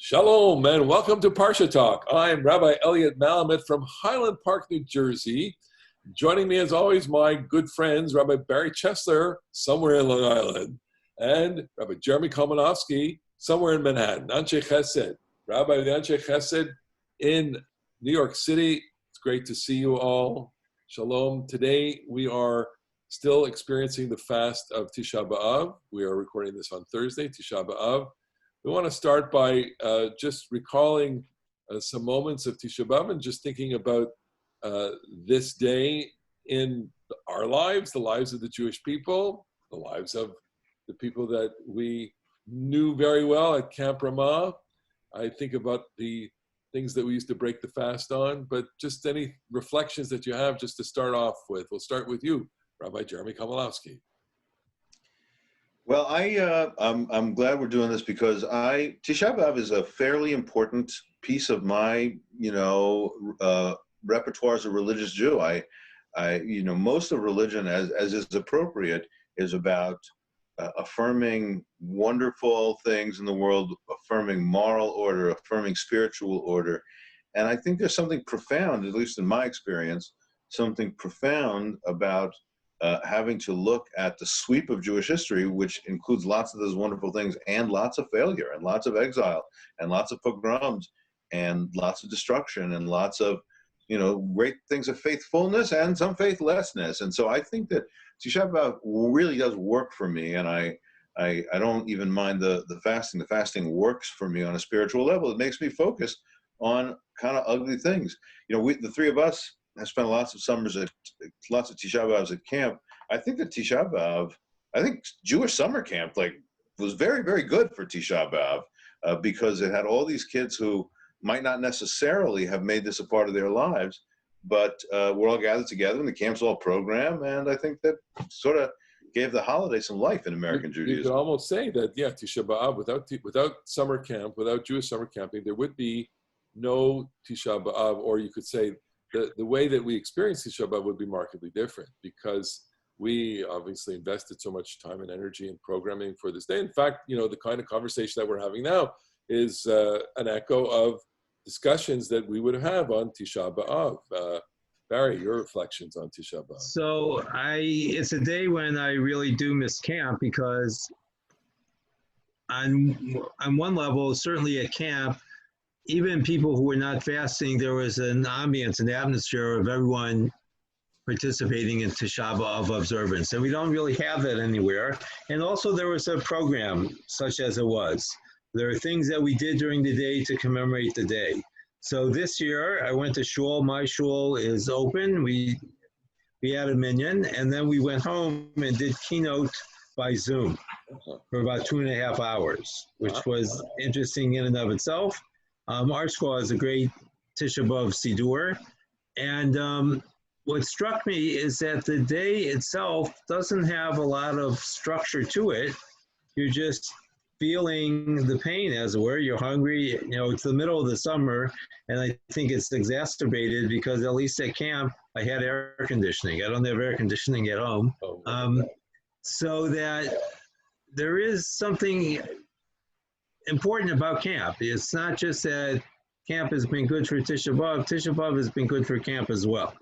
Shalom and welcome to Parsha Talk. I'm Rabbi Elliot Malamuth from Highland Park, New Jersey. Joining me as always, my good friends, Rabbi Barry Chesler, somewhere in Long Island, and Rabbi Jeremy Kalmanovsky, somewhere in Manhattan. Anshe Chesed, Rabbi Anshe Chesed in New York City. It's great to see you all. Shalom. Today we are still experiencing the fast of Tisha B'Av. We are recording this on Thursday, Tisha B'Av. We want to start by just recalling some moments of Tisha B'Av and just thinking about this day in our lives, the lives of the Jewish people, the lives of the people that we knew very well at Camp Ramah. I think about the things that we used to break the fast on, but just any reflections that you have just to start off with. We'll start with you, Rabbi Jeremy Komolowski. Well, I'm glad we're doing this because Tisha B'Av is a fairly important piece of my, repertoire as a religious Jew. Most of religion, as is appropriate, is about affirming wonderful things in the world, affirming moral order, affirming spiritual order. And I think there's something profound, at least in my experience, something profound about having to look at the sweep of Jewish history, which includes lots of those wonderful things and lots of failure and lots of exile and lots of pogroms and lots of destruction and lots of, great things of faithfulness and some faithlessness. And so I think that Tisha B'Av really does work for me, and I don't even mind the fasting. The fasting works for me on a spiritual level. It makes me focus on kind of ugly things. The three of us have spent lots of summers at lots of Tisha B'Avs at camp. I think that Tisha B'Av, Jewish summer camp was very, very good for Tisha B'Av because it had all these kids who might not necessarily have made this a part of their lives, but we're all gathered together and the camp's all programmed, and I think that sort of gave the holiday some life in American Judaism. You could almost say that, Tisha B'Av, without summer camp, without Jewish summer camping, there would be no Tisha B'Av, or you could say the way that we experience Tisha B'Av would be markedly different because we obviously invested so much time and energy in programming for this day. In fact, the kind of conversation that we're having now is an echo of discussions that we would have on Tisha B'Av. Barry, your reflections on Tisha B'Av. So it's a day when I really do miss camp because on one level, certainly at camp, even people who were not fasting, there was an ambience, an atmosphere of everyone participating in Tisha B'Av observance. And we don't really have that anywhere. And also there was a program such as it was. There are things that we did during the day to commemorate the day. So this year I went to shul. My shul is open. We had a minyan, and then we went home and did keynote by Zoom for about 2.5 hours, which was interesting in and of itself. Our school has a great Tisha B'Av Sidur. And what struck me is that the day itself doesn't have a lot of structure to it. You're just feeling the pain, as it were. You're hungry. It's the middle of the summer, and I think it's exacerbated because at least at camp, I had air conditioning. I don't have air conditioning at home. So that there is something important about camp. It's not just that camp has been good for Tisha B'Av. Tisha B'Av has been good for camp as well.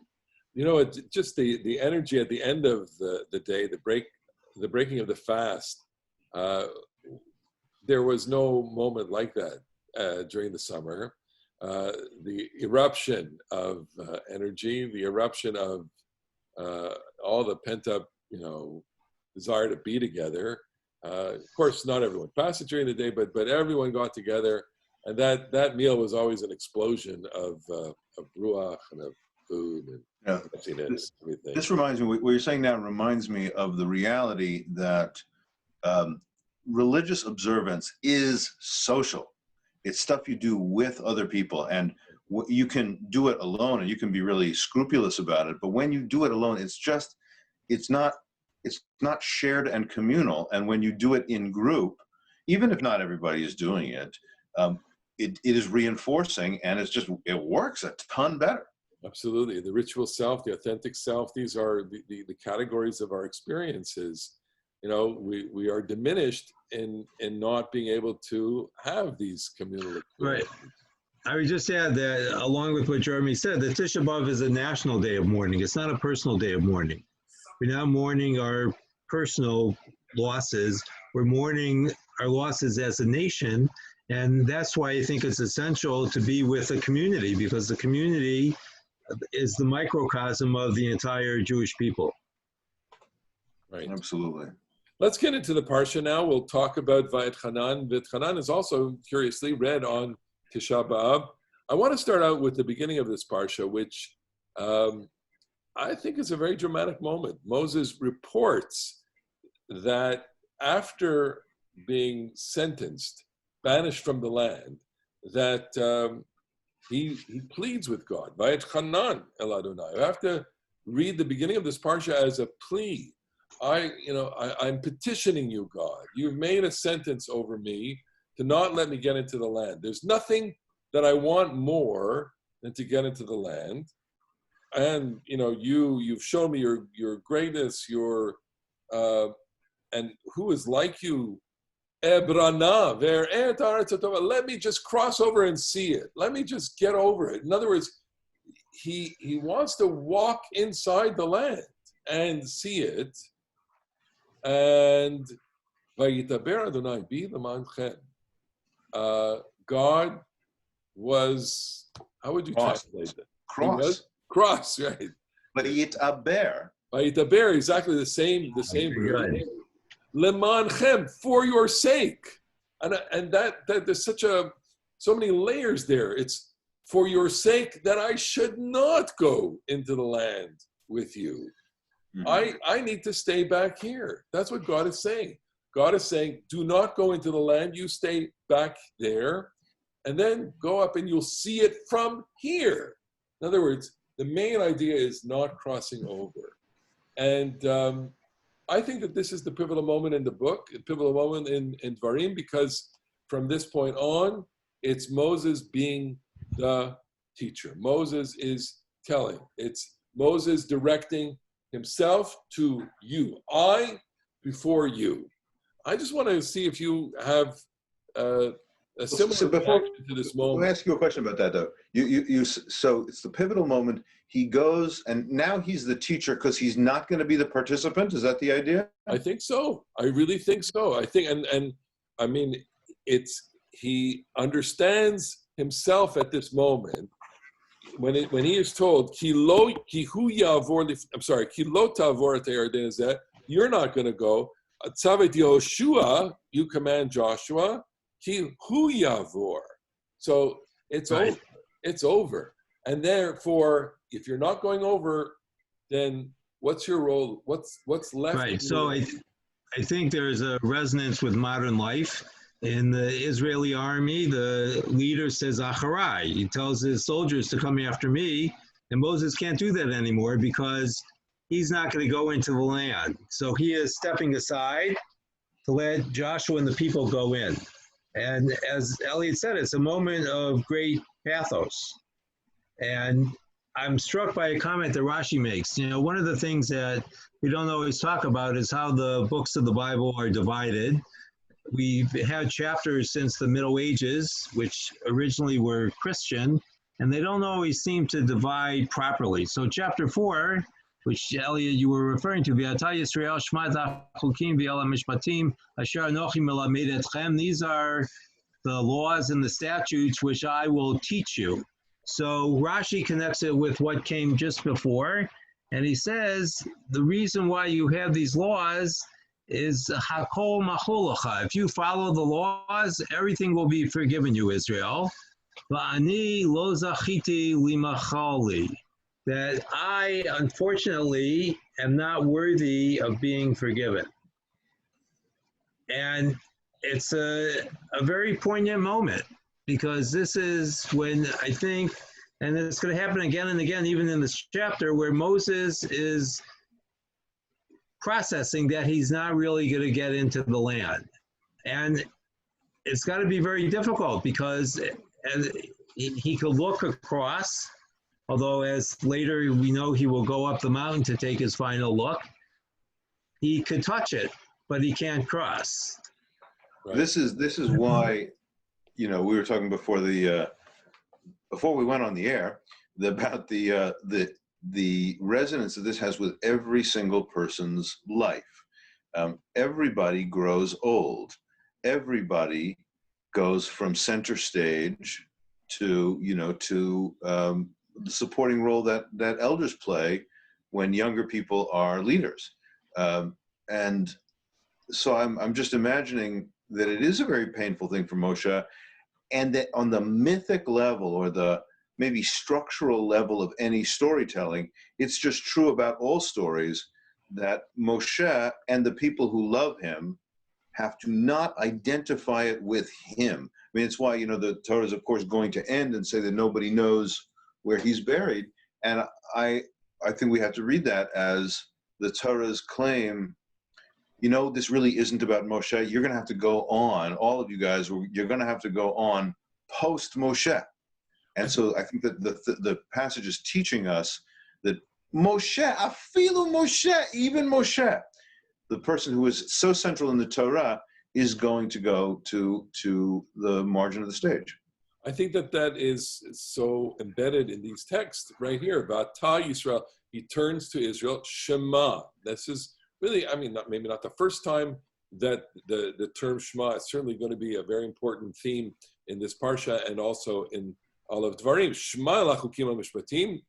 Just the energy at the end of the day, the breaking of the fast, there was no moment like that during the summer. The eruption of energy, the eruption of all the pent-up, desire to be together. Of course, not everyone fasted during the day, but everyone got together, and that meal was always an explosion of ruach and of food and emptiness, everything. This reminds me, what you're saying now reminds me of the reality that religious observance is social. It's stuff you do with other people, and you can do it alone, and you can be really scrupulous about it. But when you do it alone, it's not shared and communal. And when you do it in group, even if not everybody is doing it, it is reinforcing, and it works a ton better. Absolutely. The ritual self, the authentic self, these are the categories of our experiences. we are diminished in not being able to have these communal experiences. Right. I would just add that, along with what Jeremy said, that Tisha B'Av is a national day of mourning. It's not a personal day of mourning. We're not mourning our personal losses. We're mourning our losses as a nation. And that's why I think it's essential to be with the community, because the community is the microcosm of the entire Jewish people. Right. Absolutely. Let's get into the Parsha now. We'll talk about Vaethanan. Vaethanan is also, curiously, read on Tisha B'Av. I want to start out with the beginning of this Parsha, which I think is a very dramatic moment. Moses reports that after being sentenced, banished from the land, that he pleads with God. Vaethanan el Adonai. I have to read the beginning of this Parsha as a plea. I'm petitioning you, God. You've made a sentence over me to not let me get into the land. There's nothing that I want more than to get into the land. And you've shown me your greatness, and who is like you? Ebrana, let me just cross over and see it. Let me just get over it. In other words, he wants to walk inside the land and see it. And Vayitaber Adonai bi l'manchem. God was, how would you translate it? Cross, right? Vayitaber. Vayitaber, exactly the same word. L'manchem, for your sake. And that there's so many layers there. It's for your sake that I should not go into the land with you. Mm-hmm. I need to stay back here. That's what God is saying. God is saying, do not go into the land. You stay back there, and then go up and you'll see it from here. In other words, the main idea is not crossing over. And I think that this is the pivotal moment in the book, a pivotal moment in Dvarim, because from this point on, it's Moses being the teacher. Moses is telling. It's Moses directing himself to you. I before you. I just want to see if you have a similar reaction to this moment. Let me ask you a question about that, though. So it's the pivotal moment. He goes, and now he's the teacher because he's not going to be the participant. Is that the idea? I think so. I really think so. I think, and I mean, he understands himself at this moment when he is told, you're not going to go. Tzavet Yoshua, you command Joshua, ki hu yavor. So it's over. It's over. And therefore, if you're not going over, then what's your role? What's left? Right. So I think there's a resonance with modern life. In the Israeli army, the leader says, Acharai. He tells his soldiers to come after me. And Moses can't do that anymore because he's not going to go into the land. So he is stepping aside to let Joshua and the people go in. And as Elliot said, it's a moment of great pathos. And I'm struck by a comment that Rashi makes. One of the things that we don't always talk about is how the books of the Bible are divided. We've had chapters since the Middle Ages, which originally were Christian, and they don't always seem to divide properly. So chapter 4, which, Elliot, you were referring to, these are the laws and the statutes which I will teach you. So Rashi connects it with what came just before, and he says, the reason why you have these laws is hakol macholacha. If you follow the laws, everything will be forgiven you, Israel. Va'ani lo zachiti limachali. That I, unfortunately, am not worthy of being forgiven. And it's a very poignant moment, because this is when I think, and it's going to happen again and again, even in this chapter, where Moses is processing that he's not really going to get into the land. And it's got to be very difficult, because he could look across, although as later we know he will go up the mountain to take his final look. He could touch it, but he can't cross. Right. This is why, we were talking before before we went on the air about the resonance that this has with every single person's life. Everybody grows old. Everybody goes from center stage to the supporting role that elders play when younger people are leaders. And so I'm just imagining that it is a very painful thing for Moshe, and that on the mythic level or the maybe structural level of any storytelling, it's just true about all stories that Moshe and the people who love him have to not identify it with him. I mean, it's why, the Torah is, of course, going to end and say that nobody knows where he's buried. And I think we have to read that as the Torah's claim, this really isn't about Moshe. You're going to have to go on, all of you guys, you're going to have to go on post-Moshe. And so I think that the passage is teaching us that Moshe, afilu Moshe, even Moshe, the person who is so central in the Torah, is going to go to the margin of the stage. I think that is so embedded in these texts right here about Ta Yisrael. He turns to Israel, Shema. This is really, maybe not the first time that the term Shema is certainly going to be a very important theme in this parsha and also in all of Dvarim. Shema lachukim mishpatim,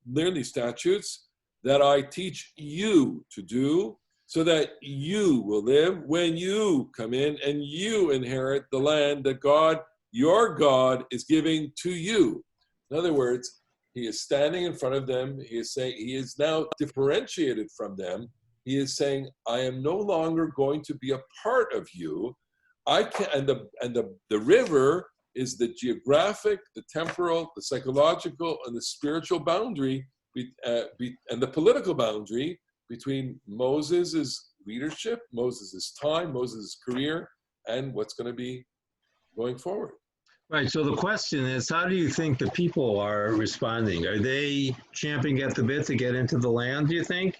learn these statutes that I teach you to do, so that you will live when you come in and you inherit the land that God, your God, is giving to you. In other words, he is standing in front of them. He is saying, he is now differentiated from them. He is saying, I am no longer going to be a part of you. I can, and the river is the geographic, the temporal, the psychological, and the spiritual boundary, and the political boundary between Moses' leadership, Moses' time, Moses' career, and what's going to be going forward. Right. So the question is, how do you think the people are responding? Are they champing at the bit to get into the land, do you think?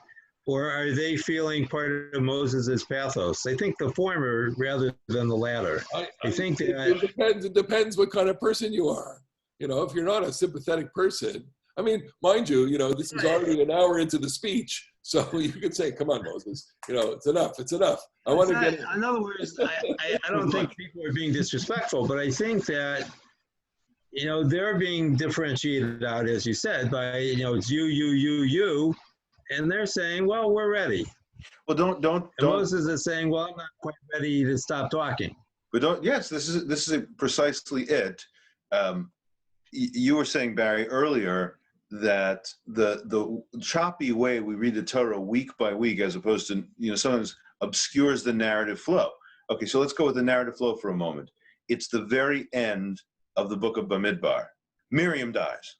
Or are they feeling part of Moses' pathos? I think the former rather than the latter. I think that it depends what kind of person you are. If you're not a sympathetic person, mind you, this is already an hour into the speech, so you could say, come on, Moses, it's enough. I want to get it. In other words, I don't think people are being disrespectful, but I think that, they're being differentiated out, as you said, by, it's you, and they're saying, well, we're ready. Well, don't. Moses is saying, well, I'm not quite ready to stop talking. But yes, this is precisely it. You were saying, Barry, earlier that the choppy way we read the Torah week by week, as opposed to, sometimes obscures the narrative flow. Okay, so let's go with the narrative flow for a moment. It's the very end of the book of Bamidbar. Miriam dies.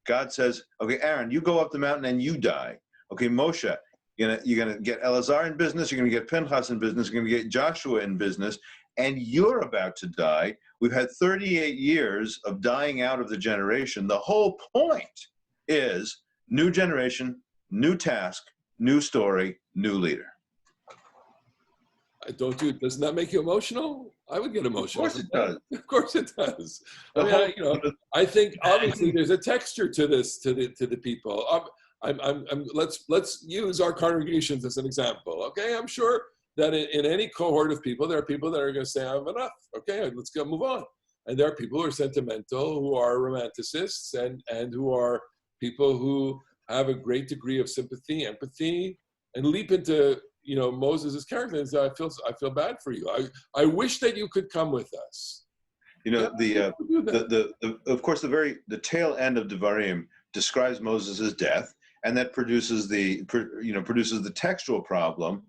God says, okay, Aaron, you go up the mountain and you die. Okay, Moshe, you're gonna get Elazar in business, you're gonna get Pinchas in business, you're gonna get Joshua in business, and you're about to die. We've had 38 years of dying out of the generation. The whole point is new generation, new task, new story, new leader. Doesn't that make you emotional? I would get emotional. Of course it does. Of course it does. I think obviously there's a texture to this, to the people. Let's use our congregations as an example. Okay, I'm sure that in any cohort of people, there are people that are going to say, I have enough. Okay, let's go move on. And there are people who are sentimental, who are romanticists, and who are people who have a great degree of sympathy, empathy, and leap into Moses' character and say, I feel bad for you. I wish that you could come with us. Of course, the tail end of Devarim describes Moses' death, and that produces the textual problem.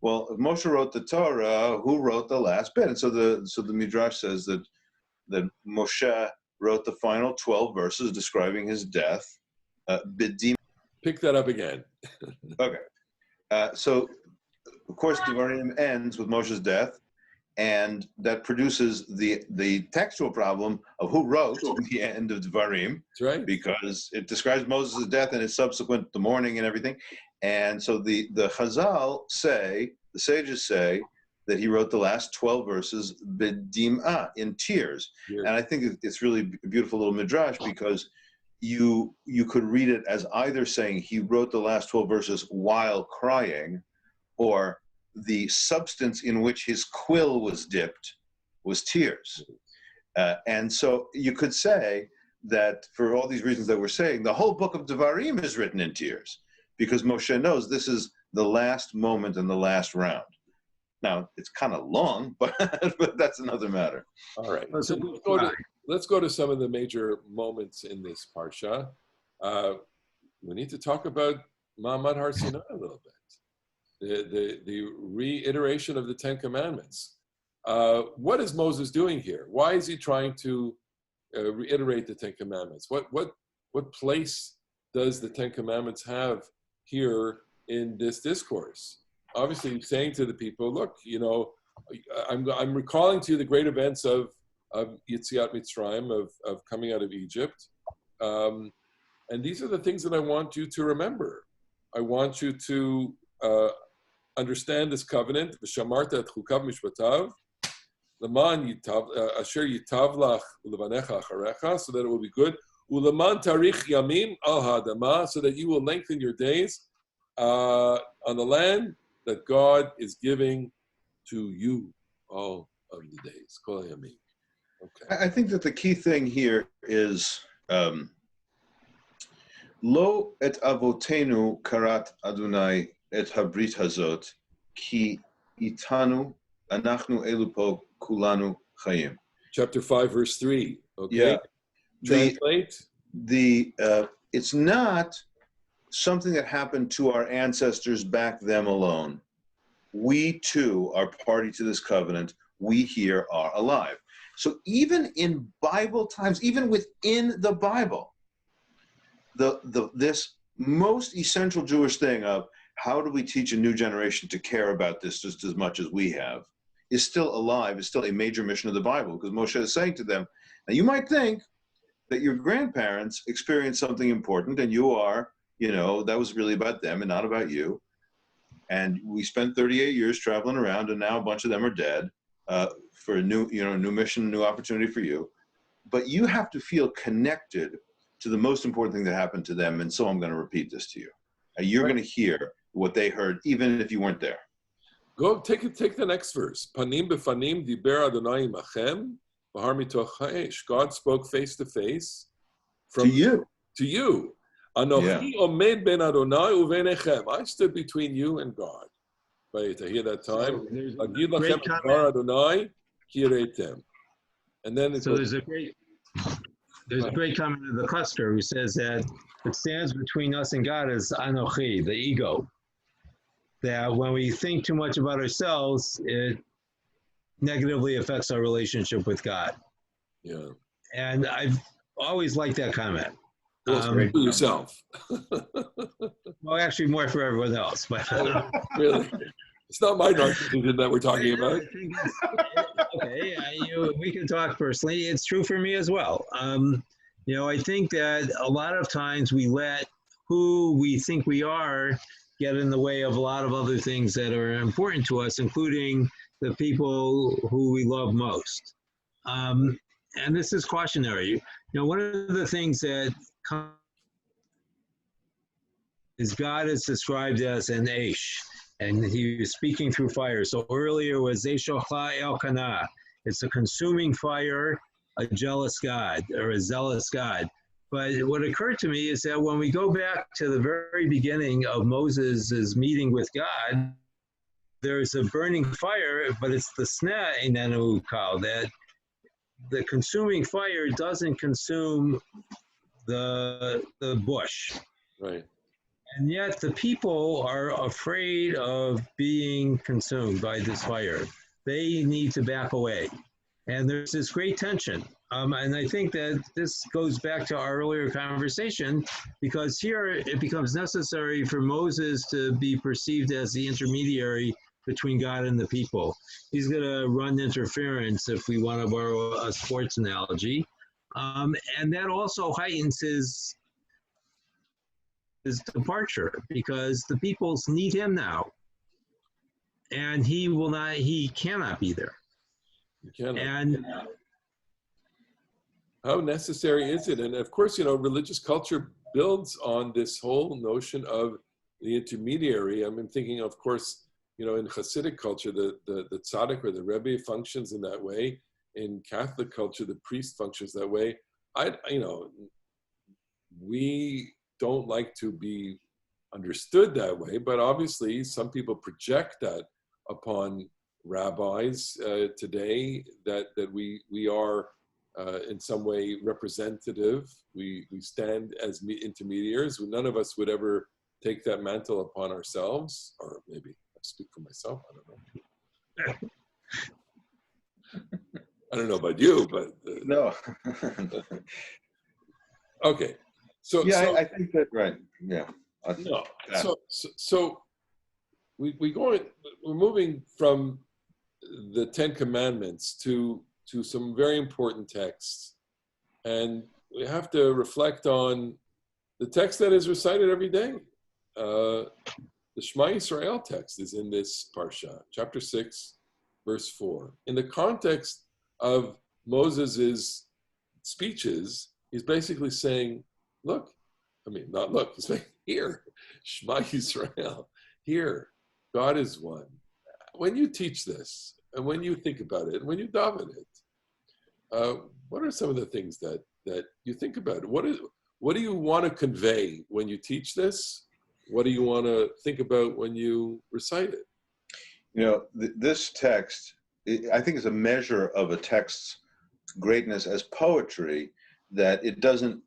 Well, if Moshe wrote the Torah, who wrote the last bit? And so the Midrash says that Moshe wrote the final 12 verses describing his death. Pick that up again. Okay. So, of course, Devarim ends with Moshe's death, and that produces the textual problem of who wrote the end of Devarim. That's right. Because it describes Moses' death and his subsequent, the mourning and everything. And so the Chazal say, the sages say that he wrote the last 12 verses b'dim'ah, in tears. And I think it's really a beautiful little midrash, because you could read it as either saying he wrote the last 12 verses while crying, or the substance in which his quill was dipped was tears. And so you could say that for all these reasons that we're saying, the whole book of Devarim is written in tears, because Moshe knows this is the last moment and the last round. Now, it's kind of long, but that's another matter. All right. So let's go to some of the major moments in this parsha. We need to talk about Ma'amad Har Sinai a little bit. The reiteration of the Ten Commandments. What is Moses doing here? Why is he trying to reiterate the Ten Commandments? What place does the Ten Commandments have here in this discourse? Obviously, he's saying to the people, look, I'm recalling to you the great events of Yetziat Mitzrayim, of coming out of Egypt. And these are the things that I want you to remember. I want you to understand this covenant, V'shamarta et chukav mishpatav, L'man yitav, asher yitav lach ulevanecha acharecha, so that it will be good. Uleman tarich yamim al ha'adama, so that you will lengthen your days on the land that God is giving to you all of the days. Kol yamim. Okay. I think that the key thing here is Lo et avotenu karat Adonai et habrit hazot ki itanu anachnu elupo kulanu chayim. Chapter 5, verse 3. Okay. Yeah. Translate. It's not something that happened to our ancestors back them alone. We too are party to this covenant. We here are alive. So even in Bible times, even within the Bible, this most essential Jewish thing of how do we teach a new generation to care about this just as much as we have is still alive, is still a major mission of the Bible, because Moshe is saying to them, now you might think that your grandparents experienced something important and you are, that was really about them and not about you. And we spent 38 years traveling around, and now a bunch of them are dead for a new mission, new opportunity for you. But you have to feel connected to the most important thing that happened to them, and so I'm going to repeat this to you. You're going to hear what they heard, even if you weren't there. Go take the next verse. Panim befanim diber Adonai imachem v'har mitoch ha'esh. God spoke face to face To you. Anochi omed ben Adonai uvenechem. I stood between you and God. Right, I hear that time. Agid lachem bar Adonai kireitem. And then there's a great comment of the cluster who says that what stands between us and God is Anochi, the ego. That when we think too much about ourselves, it negatively affects our relationship with God. Yeah. And I've always liked that comment. For yourself. Well, actually, more for everyone else. But really, it's not my narcissism that we're talking about. Okay, we can talk personally. It's true for me as well. I think that a lot of times we let who we think we are get in the way of a lot of other things that are important to us, including the people who we love most. And this is cautionary. One of the things that is God is described as an Aish, and he was speaking through fire. So earlier was Eishocha Elkanah. It's a consuming fire, a jealous God, or a zealous God. But what occurred to me is that when we go back to the very beginning of Moses' meeting with God, there's a burning fire, but it's the Sneh Einenu Kal, that the consuming fire doesn't consume the bush. Right. And yet the people are afraid of being consumed by this fire. They need to back away. And there's this great tension. And I think that this goes back to our earlier conversation, because here it becomes necessary for Moses to be perceived as the intermediary between God and the people. He's going to run interference, if we want to borrow a sports analogy. And that also heightens his departure, because the peoples need him now. and he cannot be there. You cannot. And how necessary is it? And of course, religious culture builds on this whole notion of the intermediary. I'm thinking, of course, in Hasidic culture, the tzaddik or the rebbe functions in that way. In Catholic culture, the priest functions that way. We don't like to be understood that way, but obviously some people project that upon rabbis today, that we are in some way representative. We stand as intermediaries. None of us would ever take that mantle upon ourselves, or maybe I speak for myself, I don't know. I don't know about you, but no. Okay, I think that right. Yeah. No. So we're moving from the Ten Commandments to some very important texts, and we have to reflect on the text that is recited every day. The Shema Yisrael text is in this Parashat, chapter 6, verse 4. In the context of Moses' speeches, he's basically saying, he's saying, here, Shema Yisrael, here, God is one. When you teach this, and when you think about it, and when you daven it, what are some of the things that you think about? What do you want to convey when you teach this? What do you want to think about when you recite it? This text, I think, is a measure of a text's greatness as poetry, that it doesn't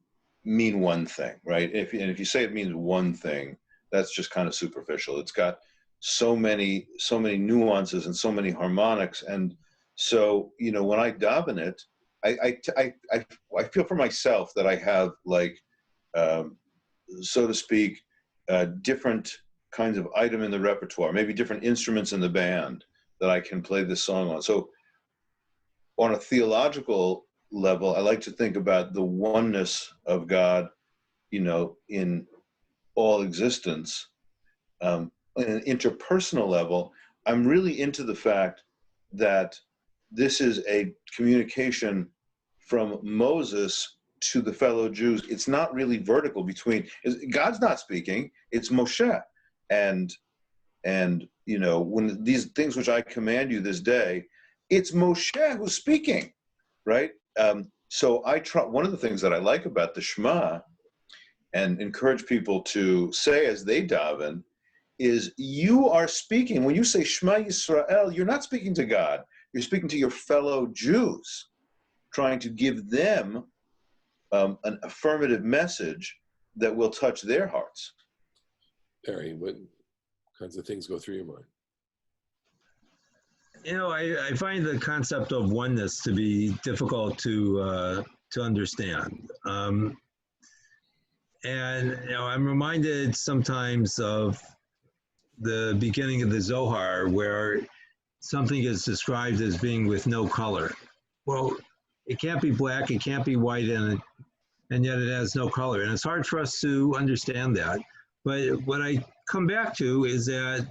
mean one thing, right? If you say it means one thing, that's just kind of superficial. It's got so many nuances and so many harmonics, and so when I daven it, I feel for myself that I have, like, so to speak, different kinds of item in the repertoire, maybe different instruments in the band that I can play this song on. So on a theological level, I like to think about the oneness of God, in all existence. On an interpersonal level, I'm really into the fact that this is a communication from Moses to the fellow Jews. It's not really vertical between, God's not speaking, it's Moshe. And when these things which I command you this day, it's Moshe who's speaking, right? So one of the things that I like about the Shema, and encourage people to say as they daven, is you are speaking. When you say Shema Yisrael, you're not speaking to God. You're speaking to your fellow Jews, trying to give them an affirmative message that will touch their hearts. Perry, what kinds of things go through your mind? I find the concept of oneness to be difficult to understand. And I'm reminded sometimes of the beginning of the Zohar, where something is described as being with no color. Well, it can't be black, it can't be white, and yet it has no color. And it's hard for us to understand that. But what I come back to is that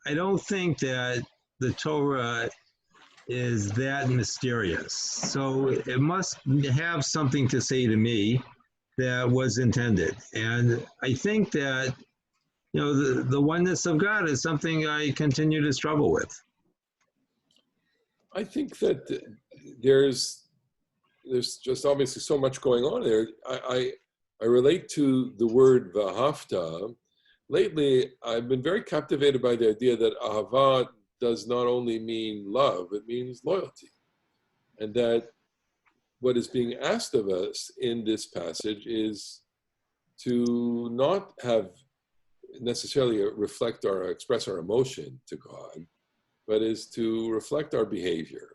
I don't think that the Torah is that mysterious. So it must have something to say to me that was intended. And I think that, the oneness of God is something I continue to struggle with. I think that there's just obviously so much going on there. I relate to the word v'ahavta. Lately, I've been very captivated by the idea that ahava does not only mean love, it means loyalty. And that what is being asked of us in this passage is to not have necessarily reflect or express our emotion to God, but is to reflect our behavior.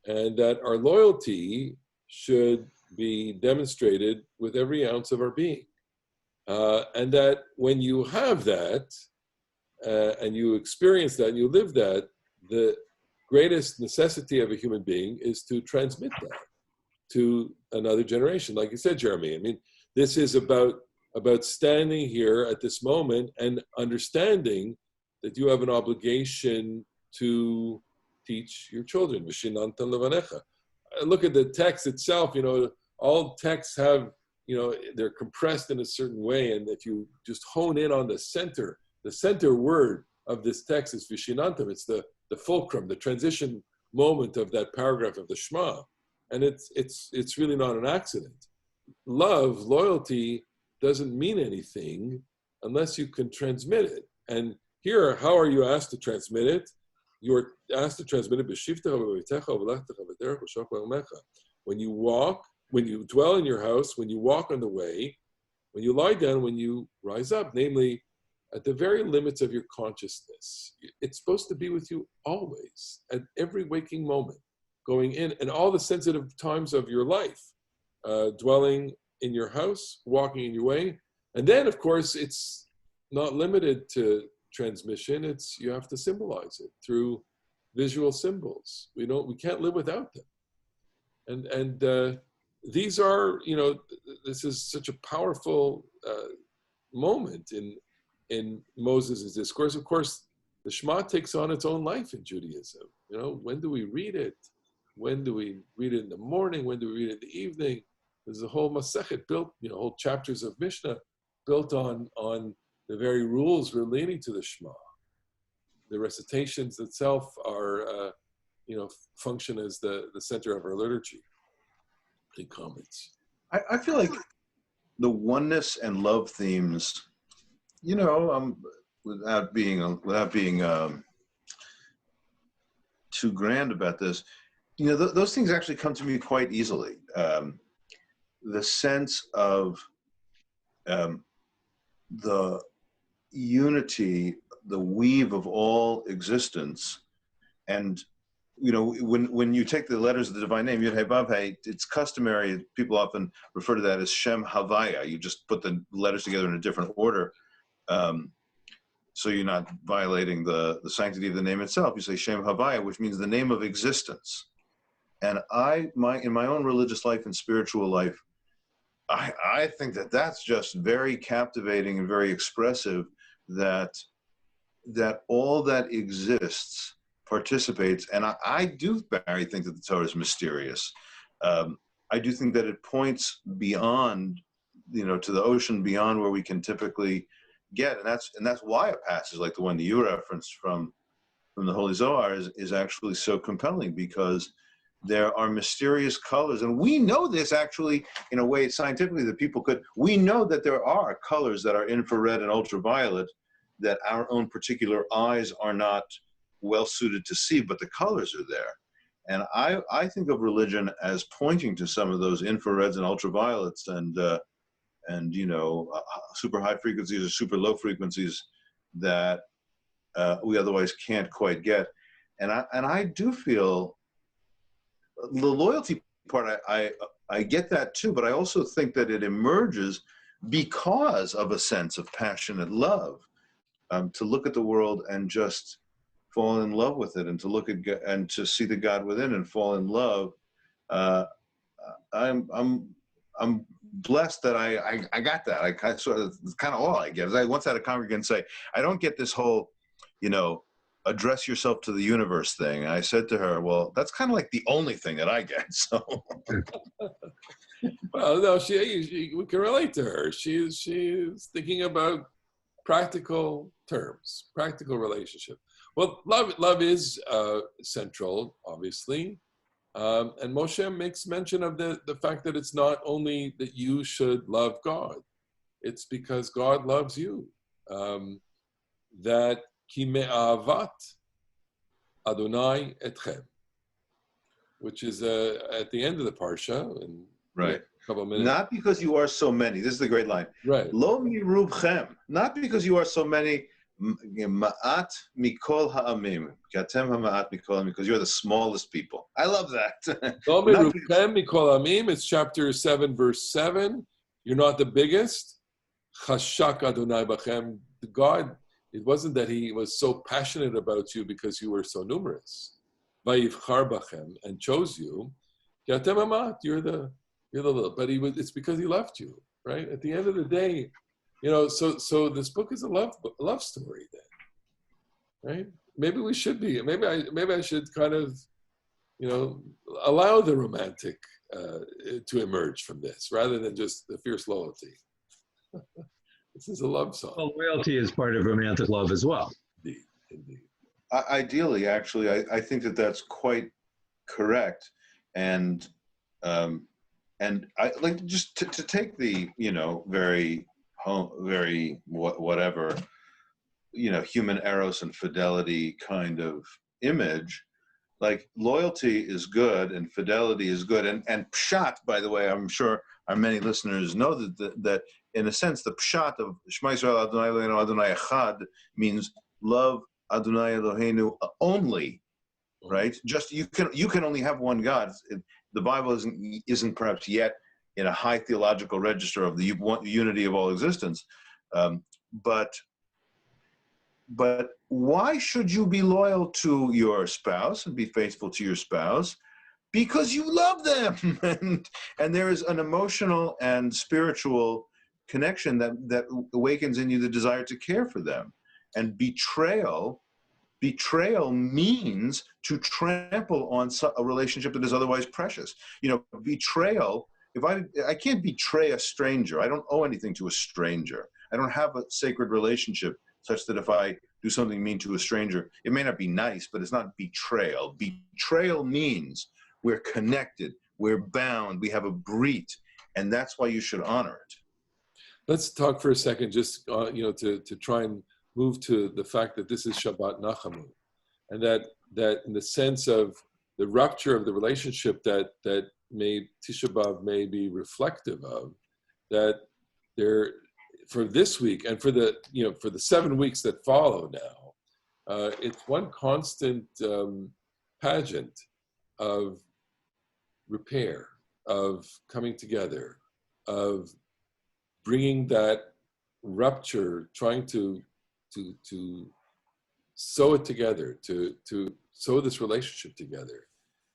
And that our loyalty should be demonstrated with every ounce of our being. And that when you have that, and you experience that, and you live that, the greatest necessity of a human being is to transmit that to another generation. Like you said, Jeremy, I mean, this is about standing here at this moment and understanding that you have an obligation to teach your children. V'shinantan levanecha. Look at the text itself. All texts have, they're compressed in a certain way, and if you just hone in on the center word of this text is vishinantam. It's the fulcrum, the transition moment of that paragraph of the Shema, and it's really not an accident. Love, loyalty doesn't mean anything unless you can transmit it. And here, how are you asked to transmit it? You are asked to transmit it. When you walk, when you dwell in your house, when you walk on the way, when you lie down, when you rise up, namely, at the very limits of your consciousness. It's supposed to be with you always, at every waking moment, going in, and all the sensitive times of your life, dwelling in your house, walking in your way. And then, of course, it's not limited to transmission. You have to symbolize it through visual symbols. We can't live without them. And these are, this is such a powerful moment in Moses' discourse. Of course, the Shema takes on its own life in Judaism. When do we read it? When do we read it in the morning? When do we read it in the evening? There's a whole Masechet built, whole chapters of Mishnah built on the very rules relating to the Shema. The recitations itself are, function as the center of our liturgy. Any comments? I feel like the oneness and love themes, without being too grand about this, those things actually come to me quite easily. The sense of the unity, the weave of all existence, and when you take the letters of the divine name, Yud Hey Vav Hey, it's customary, people often refer to that as Shem Havaya. You just put the letters together in a different order, so you're not violating the sanctity of the name itself. You say Shem Havaya, which means the name of existence. And in my own religious life and spiritual life, I think that's just very captivating and very expressive, that all that exists participates. And I do, Barry, think that the Torah is mysterious. I do think that it points beyond, to the ocean beyond where we can typically get. And that's why a passage like the one that you referenced from the Holy Zohar is actually so compelling, because there are mysterious colors. And we know this actually in a way scientifically that we know that there are colors that are infrared and ultraviolet that our own particular eyes are not well suited to see, but the colors are there. And I think of religion as pointing to some of those infrareds and ultraviolets and super high frequencies or super low frequencies that we otherwise can't quite get. And I do feel the loyalty part, I get that too, but I also think that it emerges because of a sense of passionate love, to look at the world and just fall in love with it, and to look at and to see the God within and fall in love. I'm blessed that I got that. I sort of, it's kind of all I get. I once had a congregant say, I don't get this whole, address yourself to the universe thing. And I said to her, well, that's kind of like the only thing that I get. So, well, no, we can relate to her. She's thinking about practical terms, practical relationship. Well, love is central, obviously. And Moshe makes mention of the fact that it's not only that you should love God, it's because God loves you. That ki me'avat Adonai etchem, which is at the end of the parsha, in right. a couple of minutes. Not because you are so many. This is the great line. Right. Lo mirubchem. Not because you are so many. Ma'at mikol ha'amim. Katem ha'ma'at mikol ha'amim. Because you're the smallest people. I love that. Lo mirubchem mikol ha'amim. It's chapter 7, verse 7. You're not the biggest. Chashak Adonai b'chem. God, it wasn't that he was so passionate about you because you were so numerous. Vayivchar b'chem, and chose you. Katem ha'ma'at. You're the little. But it's because he loved you, right? At the end of the day, so this book is a love story then. right? Maybe we should be. Maybe I should kind of, allow the romantic to emerge from this rather than just the fierce loyalty. This is a love song. Well, loyalty is part of romantic love as well. Indeed. Ideally, actually, I think that that's quite correct, and I like just to take the very whatever human eros and fidelity kind of image. Like loyalty is good and fidelity is good, and pshat, by the way, I'm sure our many listeners know that in a sense the pshat of Shema Yisrael Adonai Eloheinu Adonai Echad means love Adonai Eloheinu only, right? Just you can only have one God. The Bible isn't perhaps yet in a high theological register of the unity of all existence, but why should you be loyal to your spouse and be faithful to your spouse? Because you love them, and there is an emotional and spiritual connection that awakens in you the desire to care for them. And betrayal means to trample on a relationship that is otherwise precious. Betrayal. If I can't betray a stranger, I don't owe anything to a stranger. I don't have a sacred relationship such that if I do something mean to a stranger, it may not be nice, but it's not betrayal. Betrayal means we're connected, we're bound, we have a brit, and that's why you should honor it. Let's talk for a second, just to try and move to the fact that this is Shabbat Nahamu, and that in the sense of the rupture of the relationship that Tisha B'Av may be reflective of, that there, for this week and for the 7 weeks that follow now, it's one constant pageant of repair, of coming together, of bringing that rupture, trying to sew it together, to sew this relationship together.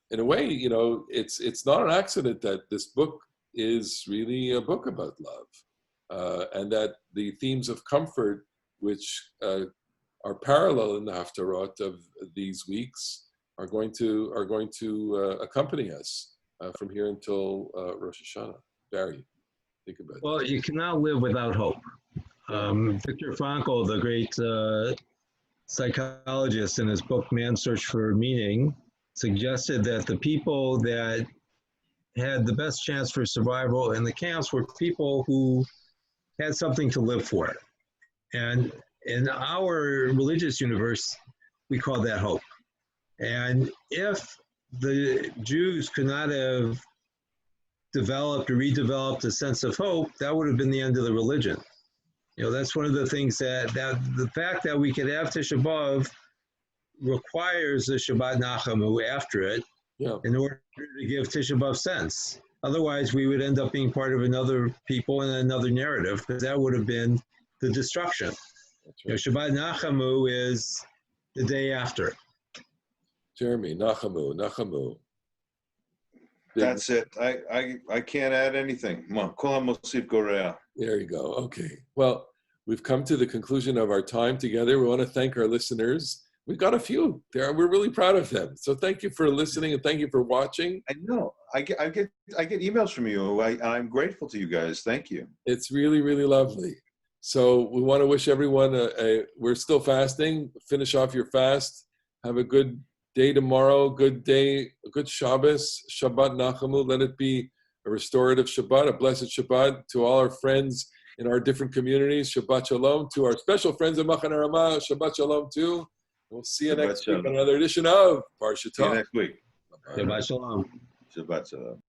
In a way, it's not an accident that this book is really a book about love, and that the themes of comfort, which are parallel in the Haftarot of these weeks, are going to accompany us from here until Rosh Hashanah. Barry, think about it. Well, you cannot live without hope. Viktor Frankl, the great psychologist, in his book Man's Search for Meaning, suggested that the people that had the best chance for survival in the camps were people who had something to live for. And in our religious universe, we call that hope. And if the Jews could not have developed or redeveloped a sense of hope, that would have been the end of the religion. That's one of the things that the fact that we could have Tisha B'Av requires the Shabbat Nahamu after it, in order to give Tisha B'Av sense. Otherwise, we would end up being part of another people and another narrative, because that would have been the destruction. Right. Shabbat Nahamu is the day after. Jeremy, Nahamu. That's it. I can't add anything. There you go. Okay. Well, we've come to the conclusion of our time together. We want to thank our listeners. We've got a few there. We're really proud of them. So thank you for listening and thank you for watching. I know. I get emails from you. I'm grateful to you guys. Thank you. It's really, really lovely. So we want to wish everyone we're still fasting. Finish off your fast. Have a good day tomorrow. Good day. A good Shabbos. Shabbat Nachamu. Let it be a restorative Shabbat, a blessed Shabbat to all our friends in our different communities. Shabbat Shalom. To our special friends in Machaneh Ramah, Shabbat Shalom too. We'll see you next week on another edition of Parashat Talk. See you next week. Shabbat Shalom. Shabbat Shalom.